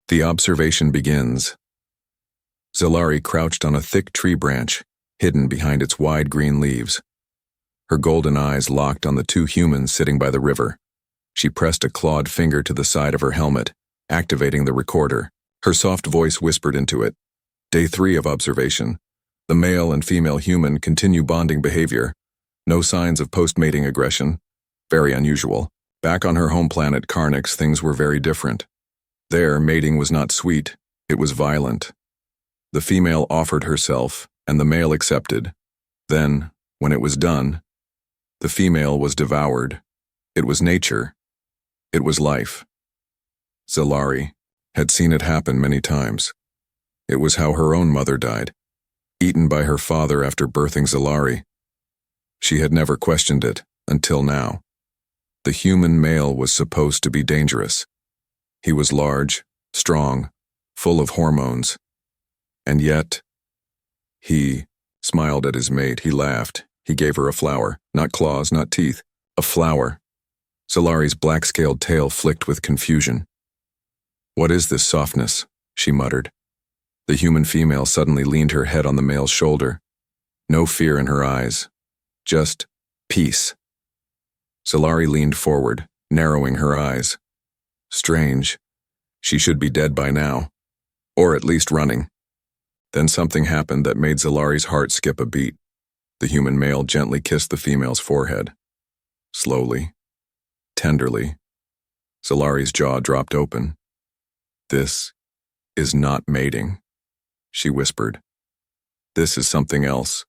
The observation begins. Zalari crouched on a thick tree branch, hidden behind its wide green leaves. Her golden eyes locked on the two humans sitting by the river. She pressed a clawed finger to the side of her helmet, activating the recorder. Her soft voice whispered into it. Day 3 of observation. The male and female human continue bonding behavior. No signs of post-mating aggression. Very unusual. Back on her home planet Carnix, things were very different. There, mating was not sweet, it was violent. The female offered herself, and the male accepted. Then, when it was done, the female was devoured. It was nature. It was life. Zalari had seen it happen many times. It was how her own mother died, eaten by her father after birthing Zalari. She had never questioned it, until now. The human male was supposed to be dangerous. He was large, strong, full of hormones. And yet, he smiled at his mate, he laughed, he gave her a flower, not claws, not teeth, a flower. Zalari's black-scaled tail flicked with confusion. What is this softness? She muttered. The human female suddenly leaned her head on the male's shoulder. No fear in her eyes, just peace. Zalari leaned forward, narrowing her eyes. Strange. She should be dead by now, or at least running. Then something happened that made Zalari's heart skip a beat. The human male gently kissed the female's forehead. Slowly, tenderly, Zalari's jaw dropped open. This is not mating, she whispered. This is something else.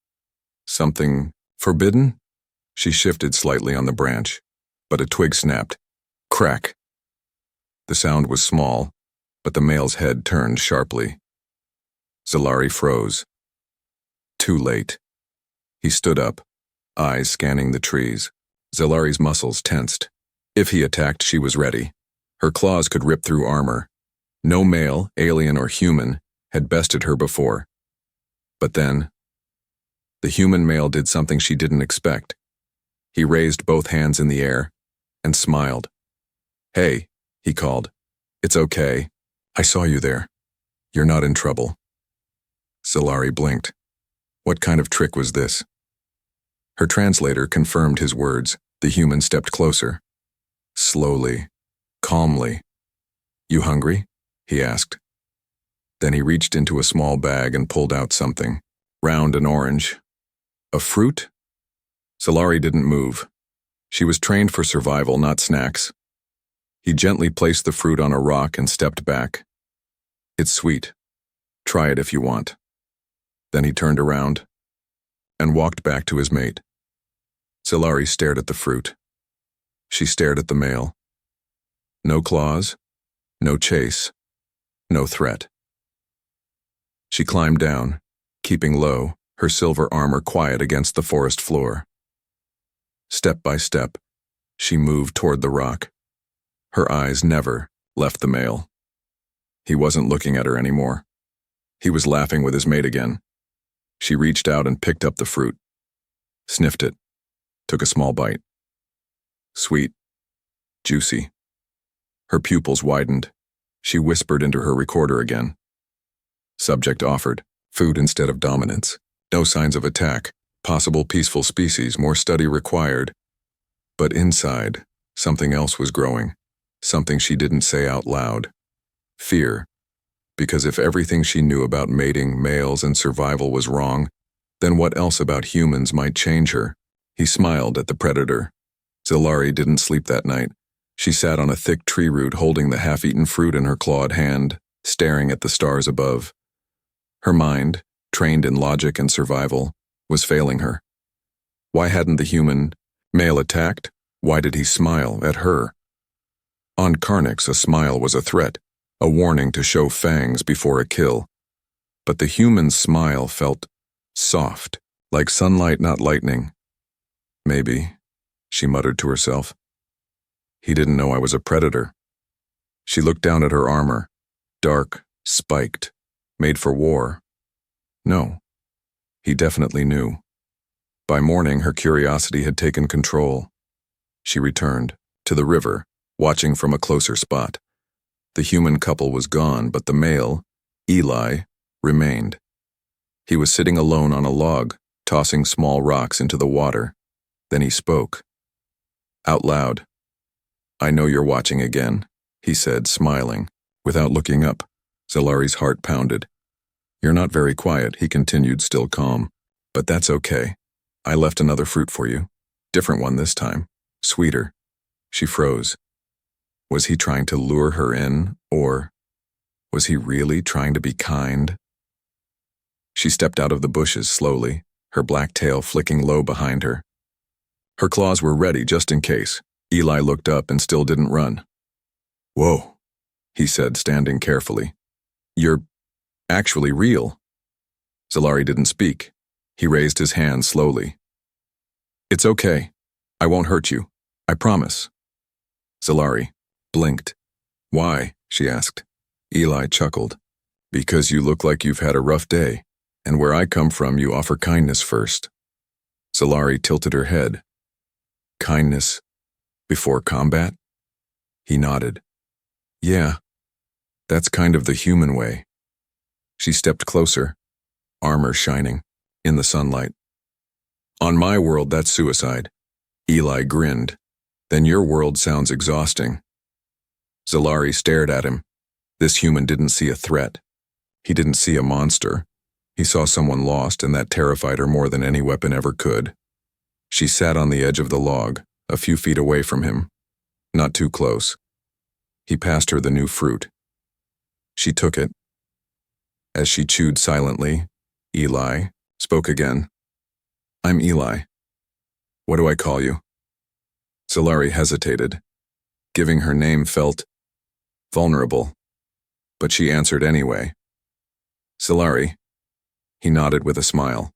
Something forbidden? She shifted slightly on the branch, but a twig snapped. Crack. The sound was small, but the male's head turned sharply. Zalari froze. Too late. He stood up, eyes scanning the trees. Zalari's muscles tensed. If he attacked, she was ready. Her claws could rip through armor. No male, alien or human, had bested her before. But then, the human male did something she didn't expect. He raised both hands in the air and smiled. Hey, he called. It's okay. I saw you there. You're not in trouble. Zalari blinked. What kind of trick was this? Her translator confirmed his words. The human stepped closer. Slowly, calmly. You hungry? He asked. Then he reached into a small bag and pulled out something, round and orange. A fruit? Zalari didn't move. She was trained for survival, not snacks. He gently placed the fruit on a rock and stepped back. It's sweet. Try it if you want. Then he turned around and walked back to his mate. Zalari stared at the fruit. She stared at the male. No claws, no chase, no threat. She climbed down, keeping low, her silver armor quiet against the forest floor. Step by step, she moved toward the rock. Her eyes never left the male. He wasn't looking at her anymore. He was laughing with his mate again. She reached out and picked up the fruit, sniffed it, took a small bite. Sweet, juicy. Her pupils widened. She whispered into her recorder again. Subject offered, food instead of dominance. No signs of attack. Possible peaceful species, more study required. But inside, something else was growing. Something she didn't say out loud. Fear. Because if everything she knew about mating, males, and survival was wrong, then what else about humans might change her? He smiled at the predator. Zalari didn't sleep that night. She sat on a thick tree root holding the half-eaten fruit in her clawed hand, staring at the stars above. Her mind, trained in logic and survival, was failing her. Why hadn't the human male attacked? Why did he smile at her? On Carnix, a smile was a threat, a warning to show fangs before a kill. But the human's smile felt soft, like sunlight, not lightning. Maybe, she muttered to herself. He didn't know I was a predator. She looked down at her armor, dark, spiked, made for war. No, he definitely knew. By morning, her curiosity had taken control. She returned to the river, watching from a closer spot. The human couple was gone, but the male, Eli, remained. He was sitting alone on a log, tossing small rocks into the water. Then he spoke. Out loud. "I know you're watching again," he said, smiling. Without looking up, Zalari's heart pounded. "You're not very quiet," he continued, still calm. "But that's okay. I left another fruit for you. Different one this time. Sweeter." She froze. Was he trying to lure her in, or was he really trying to be kind? She stepped out of the bushes slowly, her black tail flicking low behind her. Her claws were ready just in case. Eli looked up and still didn't run. "Whoa," he said, standing carefully. "You're actually real." Zalari didn't speak. He raised his hand slowly. "It's okay. I won't hurt you. I promise." Zalari blinked. "Why?" she asked. Eli chuckled. "Because you look like you've had a rough day, and where I come from you offer kindness first." Zalari tilted her head. "Kindness before combat?" He nodded. "Yeah, that's kind of the human way." She stepped closer, armor shining, in the sunlight. "On my world, that's suicide." Eli grinned. "Then your world sounds exhausting." Zalari stared at him. This human didn't see a threat. He didn't see a monster. He saw someone lost, and that terrified her more than any weapon ever could. She sat on the edge of the log, a few feet away from him. Not too close. He passed her the new fruit. She took it. As she chewed silently, Eli spoke again. "I'm Eli. What do I call you?" Zalari hesitated. Giving her name felt vulnerable, but she answered anyway. "Zalari." He nodded with a smile.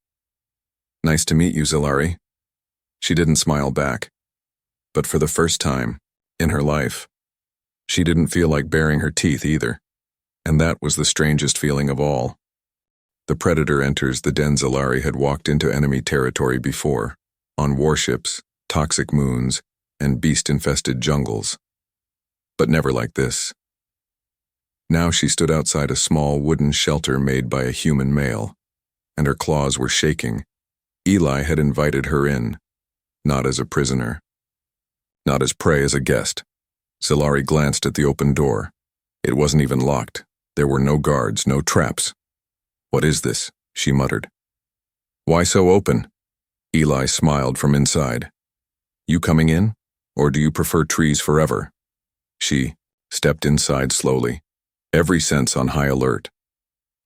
"Nice to meet you, Zalari." She didn't smile back, but for the first time in her life, she didn't feel like baring her teeth either, and that was the strangest feeling of all. The predator enters the den. Zalari had walked into enemy territory before, on warships, toxic moons, and beast-infested jungles. But never like this. Now she stood outside a small wooden shelter made by a human male, and her claws were shaking. Eli had invited her in, not as a prisoner, not as prey, as a guest. Zalari glanced at the open door. It wasn't even locked. There were no guards, no traps. "What is this?" she muttered. "Why so open?" Eli smiled from inside. "You coming in, or do you prefer trees forever?" She stepped inside slowly, every sense on high alert.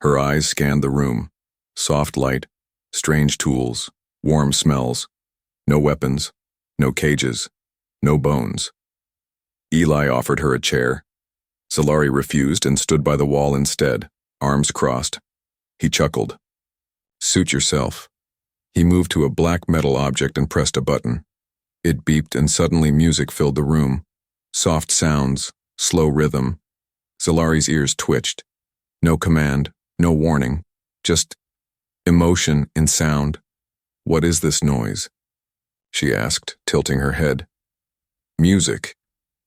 Her eyes scanned the room. Soft light, strange tools, warm smells. No weapons, no cages, no bones. Eli offered her a chair. Zalari refused and stood by the wall instead, arms crossed. He chuckled. "Suit yourself." He moved to a black metal object and pressed a button. It beeped and suddenly music filled the room. Soft sounds, slow rhythm. Zalari's ears twitched. No command, no warning, just emotion in sound. "What is this noise?" she asked, tilting her head. "Music,"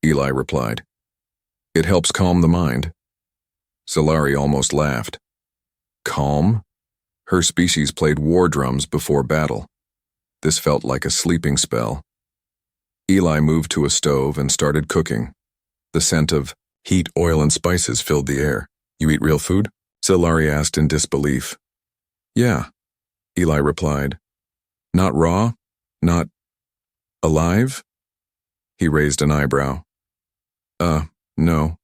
Eli replied. "It helps calm the mind." Zalari almost laughed. Calm? Her species played war drums before battle. This felt like a sleeping spell. Eli moved to a stove and started cooking. The scent of heat, oil, and spices filled the air. "You eat real food?" Zalari asked in disbelief. "Yeah," Eli replied. "Not raw? Not alive?" He raised an eyebrow. No.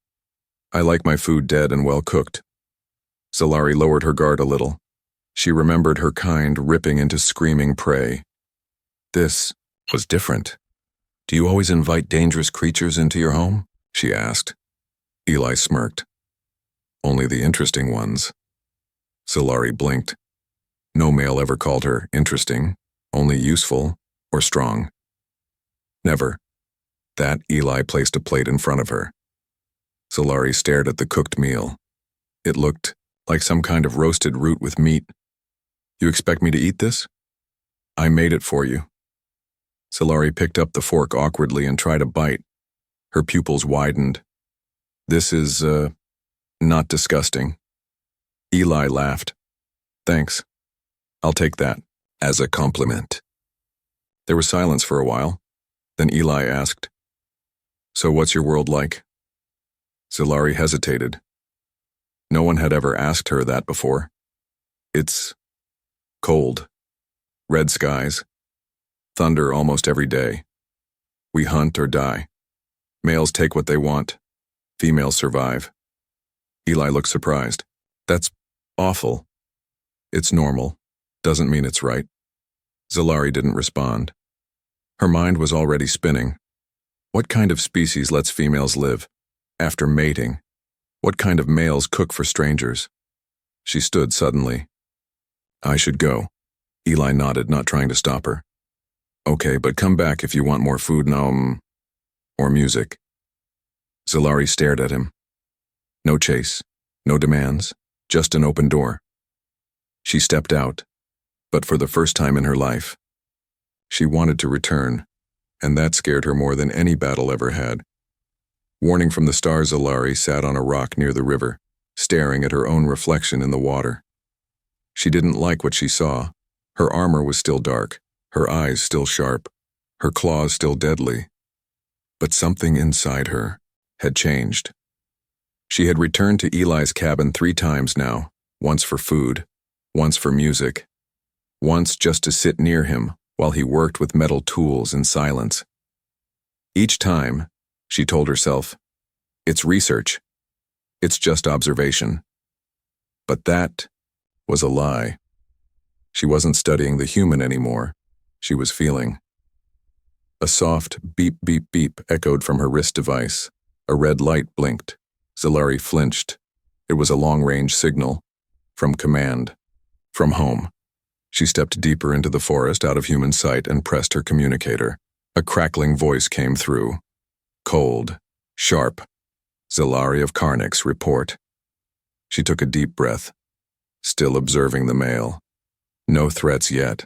I like my food dead and well cooked." Zalari lowered her guard a little. She remembered her kind ripping into screaming prey. This was different. "Do you always invite dangerous creatures into your home?" she asked. Eli smirked. "Only the interesting ones." Zalari blinked. No male ever called her interesting, only useful or strong. Never. That Eli placed a plate in front of her. Zalari stared at the cooked meal. It looked like some kind of roasted root with meat. "You expect me to eat this?" "I made it for you." Zalari picked up the fork awkwardly and tried a bite. Her pupils widened. This is, not disgusting. Eli laughed. Thanks. I'll take that as a compliment. There was silence for a while. Then Eli asked, "So what's your world like?" Zilari hesitated. No one had ever asked her that before. It's cold. Red skies. Thunder almost every day. We hunt or die. Males take what they want. Females survive. Eli looked surprised. That's awful. It's normal. Doesn't mean it's right. Zilari didn't respond. Her mind was already spinning. What kind of species lets females live? After mating? What kind of males cook for strangers? She stood suddenly. I should go. Eli nodded, not trying to stop her. Okay, but come back if you want more food and, or music. Zilari stared at him. No chase, no demands, just an open door. She stepped out, but for the first time in her life. She wanted to return, and that scared her more than any battle ever had. Warning from the stars, Zilari sat on a rock near the river, staring at her own reflection in the water. She didn't like what she saw. Her armor was still dark, her eyes still sharp, her claws still deadly. But something inside her had changed. She had returned to Eli's cabin 3 times now, once for food, once for music, once just to sit near him while he worked with metal tools in silence. Each time, she told herself, it's research. It's just observation. But that was a lie. She wasn't studying the human anymore. She was feeling. A soft beep, beep, beep echoed from her wrist device. A red light blinked. Zilari flinched. It was a long-range signal. From command. From home. She stepped deeper into the forest out of human sight and pressed her communicator. A crackling voice came through. Cold. Sharp. Zilari of Karnix, report. She took a deep breath. Still observing the male. No threats yet.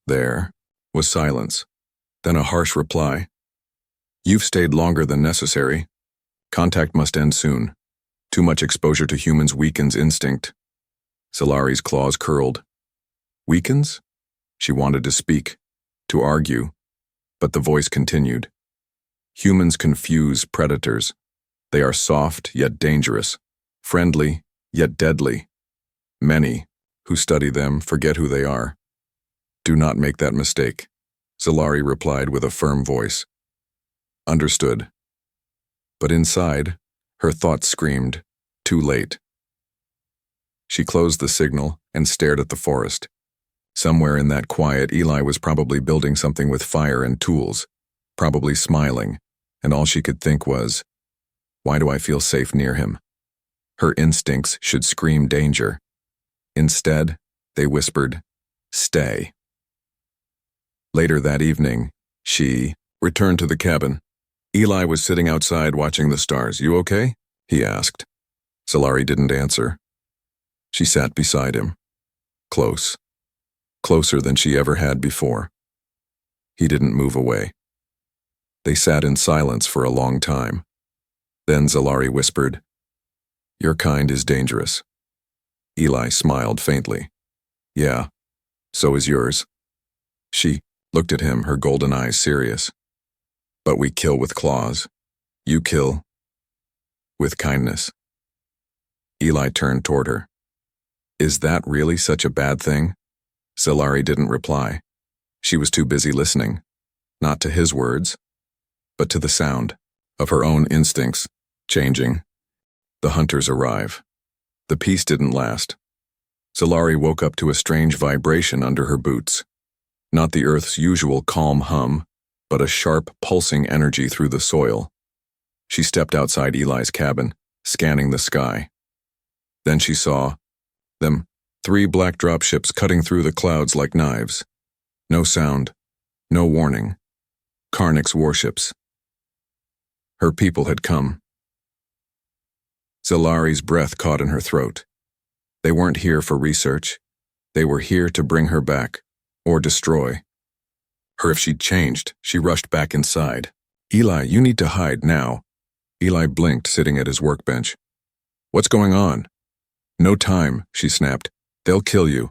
There was silence. Then a harsh reply. You've stayed longer than necessary. Contact must end soon. Too much exposure to humans weakens instinct. Zilari's claws curled. Weakens? She wanted to speak, to argue, but the voice continued. Humans confuse predators. They are soft yet dangerous, friendly yet deadly. Many who study them forget who they are. Do not make that mistake, Zilari replied with a firm voice. Understood. But inside, her thoughts screamed, too late. She closed the signal and stared at the forest. Somewhere in that quiet, Eli was probably building something with fire and tools, probably smiling, and all she could think was, why do I feel safe near him? Her instincts should scream danger. Instead, they whispered, stay. Later that evening, she returned to the cabin. Eli was sitting outside watching the stars. You okay? He asked. Zilari didn't answer. She sat beside him. Close. Closer than she ever had before. He didn't move away. They sat in silence for a long time. Then Zilari whispered, Your kind is dangerous. Eli smiled faintly. Yeah, so is yours. She looked at him, her golden eyes serious. But we kill with claws. You kill with kindness. Eli turned toward her. Is that really such a bad thing? Zilari didn't reply. She was too busy listening, not to his words, but to the sound of her own instincts changing. The hunters arrive. The peace didn't last. Zilari woke up to a strange vibration under her boots. Not the earth's usual calm hum, but a sharp, pulsing energy through the soil. She stepped outside Eli's cabin, scanning the sky. Then she saw them, 3 black dropships cutting through the clouds like knives. No sound, no warning. Karnix warships. Her people had come. Zilari's breath caught in her throat. They weren't here for research. They were here to bring her back, or destroy her. If she'd changed, she rushed back inside. Eli, you need to hide now. Eli blinked, sitting at his workbench. What's going on? No time, she snapped. They'll kill you.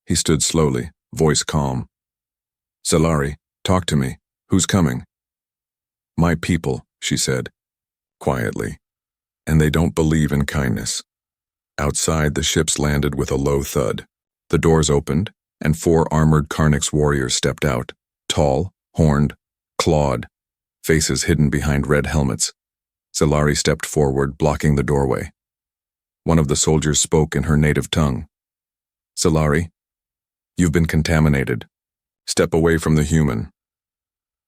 He stood slowly, voice calm. Zalari, talk to me. Who's coming? My people, she said, quietly. And they don't believe in kindness. Outside, the ships landed with a low thud. The doors opened, and 4 armored Karnix warriors stepped out, tall, horned, clawed, faces hidden behind red helmets. Zalari stepped forward, blocking the doorway. One of the soldiers spoke in her native tongue. Zalari, you've been contaminated. Step away from the human.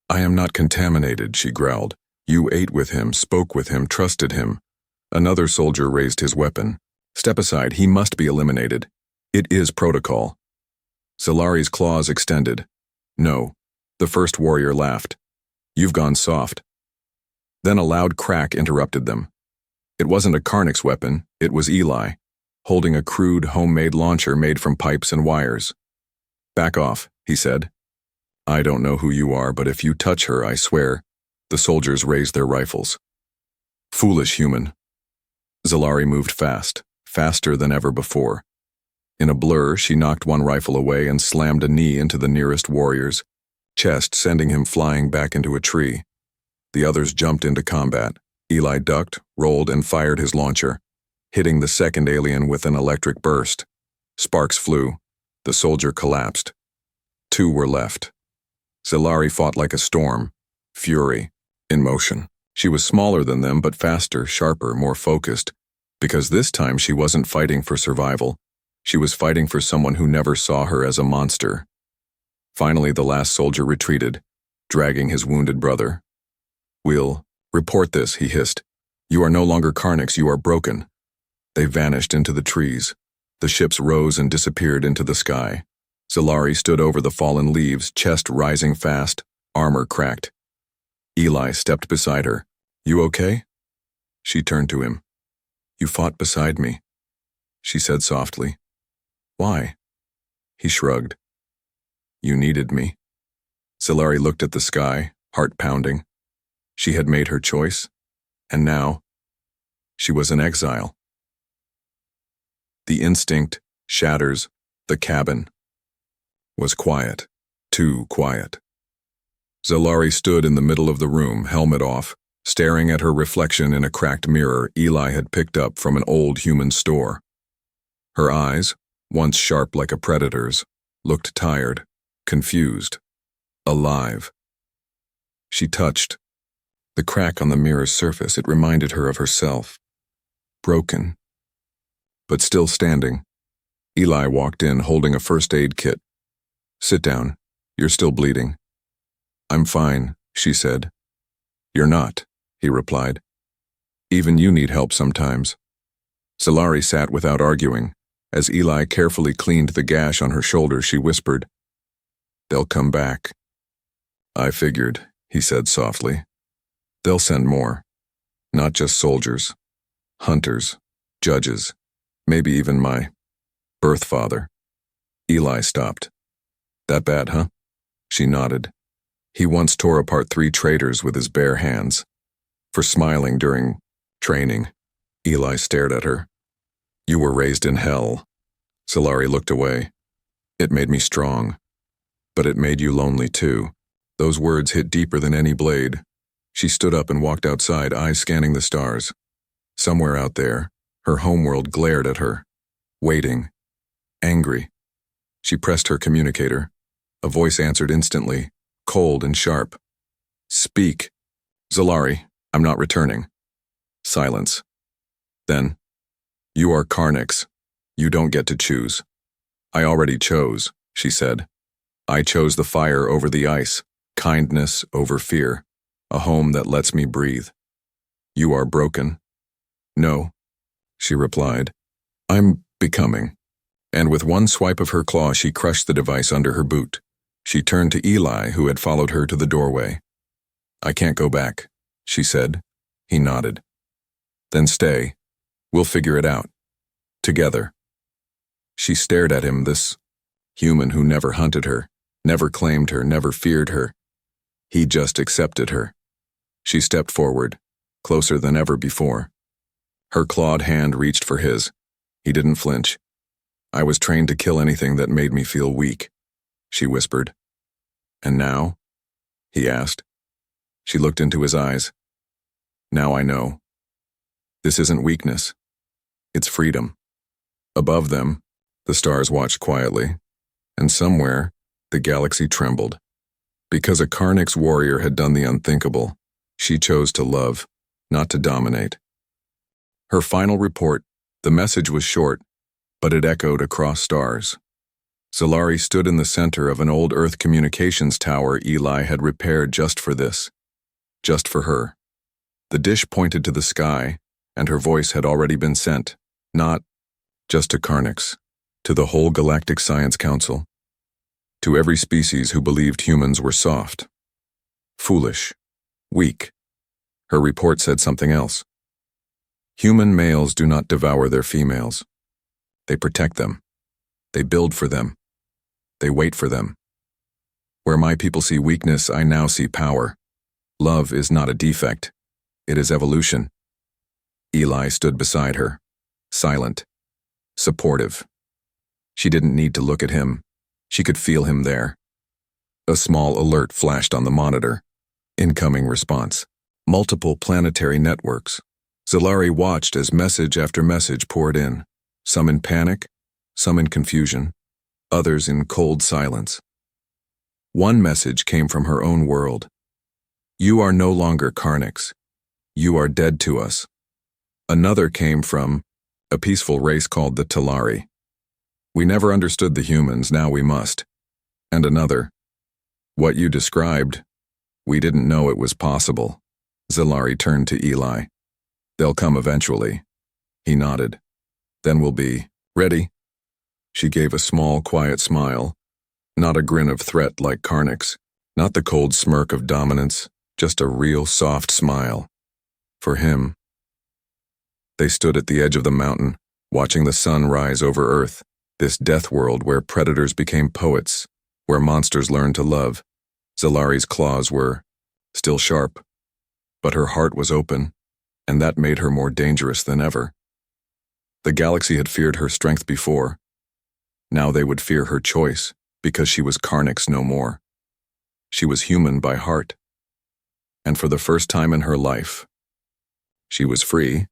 I am not contaminated, she growled. You ate with him, spoke with him, trusted him. Another soldier raised his weapon. Step aside, he must be eliminated. It is protocol. Zalari's claws extended. No. The first warrior laughed. You've gone soft. Then a loud crack interrupted them. It wasn't a Karnix weapon, it was Eli, holding a crude, homemade launcher made from pipes and wires. Back off, he said. I don't know who you are, but if you touch her, I swear. The soldiers raised their rifles. Foolish human. Zalari moved fast, faster than ever before. In a blur, she knocked one rifle away and slammed a knee into the nearest warrior's chest, sending him flying back into a tree. The others jumped into combat. Eli ducked, rolled, and fired his launcher, hitting the second alien with an electric burst. Sparks flew. The soldier collapsed. 2 were left. Zalari fought like a storm, fury, in motion. She was smaller than them, but faster, sharper, more focused, because this time she wasn't fighting for survival. She was fighting for someone who never saw her as a monster. Finally, the last soldier retreated, dragging his wounded brother. We'll report this, he hissed. You are no longer Karnix, you are broken. They vanished into the trees. The ships rose and disappeared into the sky. Zalari stood over the fallen leaves, chest rising fast, armor cracked. Eli stepped beside her. You okay? She turned to him. You fought beside me, she said softly. Why? He shrugged. You needed me. Zalari looked at the sky, heart pounding. She had made her choice, and now she was in exile. The instinct, shatters, the cabin was quiet, too quiet. Zalari stood in the middle of the room, helmet off, staring at her reflection in a cracked mirror Eli had picked up from an old human store. Her eyes, once sharp like a predator's, looked tired, confused, alive. She touched. The crack on the mirror's surface, it reminded her of herself. Broken, but still standing. Eli walked in holding a first aid kit. Sit down. You're still bleeding. I'm fine, she said. You're not, he replied. Even you need help sometimes. Zalari sat without arguing. As Eli carefully cleaned the gash on her shoulder, she whispered, They'll come back. I figured, he said softly. They'll send more. Not just soldiers. Hunters. Judges. Maybe even my birth father. Eli stopped. That bad, huh? She nodded. He once tore apart 3 traitors with his bare hands. For smiling during training. Eli stared at her. You were raised in hell. Zalari looked away. It made me strong. But it made you lonely too. Those words hit deeper than any blade. She stood up and walked outside, eyes scanning the stars. Somewhere out there, her homeworld glared at her. Waiting. Angry. She pressed her communicator. A voice answered instantly, cold and sharp. Speak. Zalari, I'm not returning. Silence. Then, you are Karnix. You don't get to choose. I already chose, she said. I chose the fire over the ice, kindness over fear, a home that lets me breathe. You are broken. No, she replied. I'm becoming. And with one swipe of her claw, she crushed the device under her boot. She turned to Eli, who had followed her to the doorway. I can't go back, she said. He nodded. Then stay. We'll figure it out. Together. She stared at him, this human who never hunted her, never claimed her, never feared her. He just accepted her. She stepped forward. closer than ever before. Her clawed hand reached for his. He didn't flinch. "I was trained to kill anything that made me feel weak," she whispered. "And now?" he asked. She looked into his eyes. "Now I know. This isn't weakness. It's freedom." Above them, the stars watched quietly, and somewhere, the galaxy trembled. Because a Karnix warrior had done the unthinkable, she chose to love, not to dominate. Her final report, the message was short, but it echoed across stars. Zalari stood in the center of an old Earth communications tower Eli had repaired just for this. Just for her. The dish pointed to the sky, and her voice had already been sent, not just to Karnix, to the whole Galactic Science Council. To every species who believed humans were soft. Foolish. Weak. Her report said something else. Human males do not devour their females. They protect them. They build for them. They wait for them. Where my people see weakness, I now see power. Love is not a defect. It is evolution. Eli stood beside her, silent, supportive. She didn't need to look at him. She could feel him there. A small alert flashed on the monitor. Incoming response. Multiple planetary networks. Zalari watched as message after message poured in, some in panic, some in confusion, others in cold silence. One message came from her own world. "You are no longer Karnix. You are dead to us." Another came from a peaceful race called the Talari. "We never understood the humans, now we must." And another, "What you described, we didn't know it was possible." Zalari turned to Eli. "They'll come eventually." He nodded. "Then we'll be ready." She gave a small, quiet smile, not a grin of threat like Karnix, not the cold smirk of dominance, just a real soft smile. For him. They stood at the edge of the mountain, watching the sun rise over Earth, this death world where predators became poets, where monsters learned to love. Zalari's claws were still sharp, but her heart was open, and that made her more dangerous than ever. The galaxy had feared her strength before. Now they would fear her choice, because she was Karnix no more. She was human by heart. And for the first time in her life, she was free,